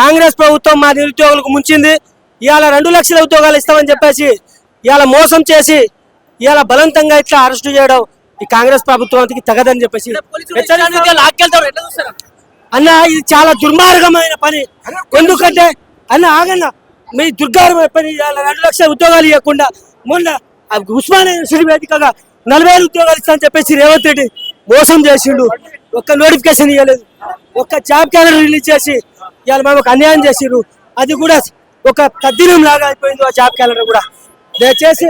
కాంగ్రెస్ ప్రభుత్వం మా నిరుద్యోగులకు ముంచింది. ఇవాళ 2 లక్షల ఉద్యోగాలు ఇస్తామని చెప్పేసి ఇవాళ మోసం చేసి ఇవాళ బలవంతంగా ఇట్లా అరెస్టు చేయడం ఈ కాంగ్రెస్ ప్రభుత్వానికి తగదని చెప్పేసి అన్న, ఇది చాలా దుర్మార్గమైన పని. ఎందుకంటే అన్న ఆగన్న, మీ దుర్గారమైన పని. ఇవాళ 2 లక్షల ఉద్యోగాలు ఇవ్వకుండా మొన్న ఉస్మానియా యూనివర్సిటీ వేదికగా 40,000 ఉద్యోగాలు ఇస్తామని చెప్పేసి రేవంత్ రెడ్డి మోసం చేసిండు. ఒక్క నోటిఫికేషన్ ఇవ్వలేదు, ఒక్క జాబ్ క్యాలెండర్ రిలీజ్ చేసి ఇవాళ మాకు అన్యాయం చేసిరు. అది కూడా ఒక తద్దినం లాగా అయిపోయింది. ఆ జాబ్ క్యాలెండర్ కూడా దయచేసి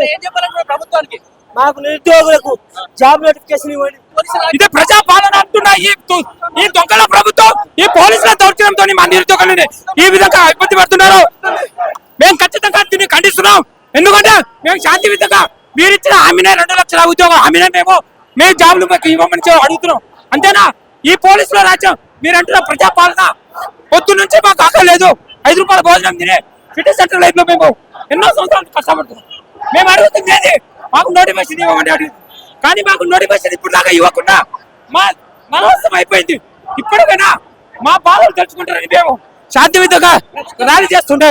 ప్రభుత్వానికి మాకు నిరుద్యోగులకు జాబ్ నోటిఫికేషన్ ఇవ్వండి. ఇదే ప్రజాపాలన అంటున్న ఈ దొంగల ప్రభుత్వం, ఈ పోలీసుల దౌర్జన్యంతో మా నిరుద్యోగులని ఈ విధంగా ఇబ్బంది పడుతున్నారు. మేము ఖచ్చితంగా దీన్ని ఖండిస్తున్నాం. ఎందుకంటే మేము శాంతియుతంగా మీరు ఇచ్చిన హామీనే 2 లక్షల ఉద్యోగం హామీనే మేము జాబ్లు ఇవ్వమని అడుగుతున్నాం. అంతేనా? ఈ పోలీసుల రాజ్యం మీరు అంటున్న ప్రజాపాలన పొద్దు నుంచి మాకు ఆకలేదు. 5 రూపాయల భోజనం తినే సిటీ సెంటర్ లైఫ్ లో మేము ఎన్నో సంవత్సరాలు కష్టపడుతున్నాం. మేము అడుగుతుంది ఏది? మాకు నోటిఫికేషన్ ఇవ్వమంటే అడుగుతుంది, కానీ మాకు నోటిఫికేషన్ ఇప్పుడు దాకా ఇవ్వకుండా మా మనోత్సవం అయిపోయింది. ఇప్పటికైనా మా బాధలు తెలుసుకుంటారని మేము శాంతియుతంగా ర్యాలీ చేస్తుంటే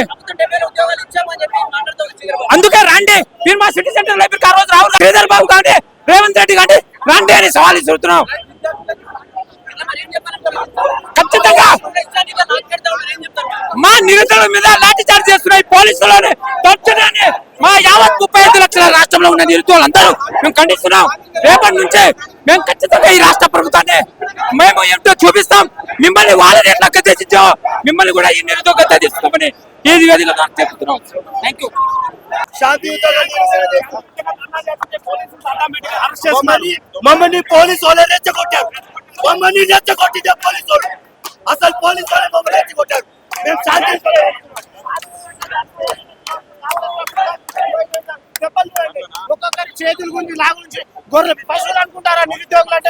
అందుకే రండి, మీరు మా సిటీ సెంటర్ లైబ్రరీకి ఆ రోజు రాహుల్ శ్రీధర్ బాబు కానీ రేవంత్ రెడ్డి కానీ రండి అని సవాల్ ఇస్తున్నాం. ఖచ్చితంగా మా నిరుద్యోగుల మీద లాఠీ చార్జ్ చేస్తున్నాయి పోలీసులని దౌర్జన్యాన్ని మా యావత్ 35 లక్షల రాష్ట్రంలో ఉన్న నిరుద్యోగులు అందరూ మేము ఖండిస్తున్నాం. రేపటి నుంచే మేము ఖచ్చితంగా ఈ రాష్ట్ర ప్రభుత్వాన్ని మేము ఏంటో చూపిస్తాం. మిమ్మల్ని వాళ్ళని ఎట్లా గద్దెదించాం, మిమ్మల్ని కూడా ఈ నిరుద్యోగ గద్దెదిస్తామని ఈ వేదికగా చెప్తున్నాం. Thank you. మమ్మల్ని పోలీసు వాళ్ళు రెచ్చగొట్టారు. మమ్మల్ని రెచ్చగొట్టిందే పోలీసు వాళ్ళు. అసలు పోలీసు వాళ్ళు మమ్మల్ని రెచ్చగొట్టారు. మేము శాంతి ఒక్కొక్కరి చేతుల గురించి లాగుంచి గొర్రె పశువులు అనుకుంటారా నిరుద్యోగులు అంటే?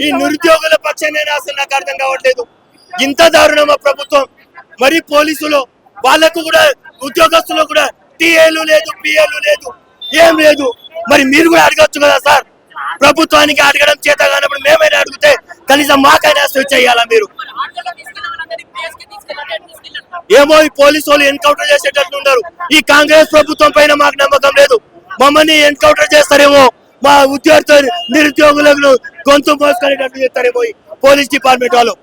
ఈ నిరుద్యోగుల పక్షాన్ని అసలు నాకు అర్థం కావట్లేదు. ఇంత దారుణమా ప్రభుత్వం? మరి పోలీసులు వాళ్ళకు కూడా ఉద్యోగస్తులు కూడా టీఏలు లేదు, పిఏలు లేదు, ఏం లేదు. మరి మీరు కూడా అడగచ్చు కదా సార్. ప్రభుత్వానికి అడగడం చేత కానప్పుడు మేమైనా అడిగితే కనీసం మాకైనా స్విచ్ చేయాలా? మీరు ఏమో ఈ పోలీసు వాళ్ళు ఎన్కౌంటర్ చేసేటట్లు ఉన్నారు. ఈ కాంగ్రెస్ ప్రభుత్వం పైన మాకు నమ్మకం లేదు. మమ్మల్ని ఎన్కౌంటర్ చేస్తారేమో, మా నిరుద్యోగులకు గొంతు మోసుకునేటట్లు చేస్తారేమో ఈ పోలీస్ డిపార్ట్మెంట్ వాళ్ళు.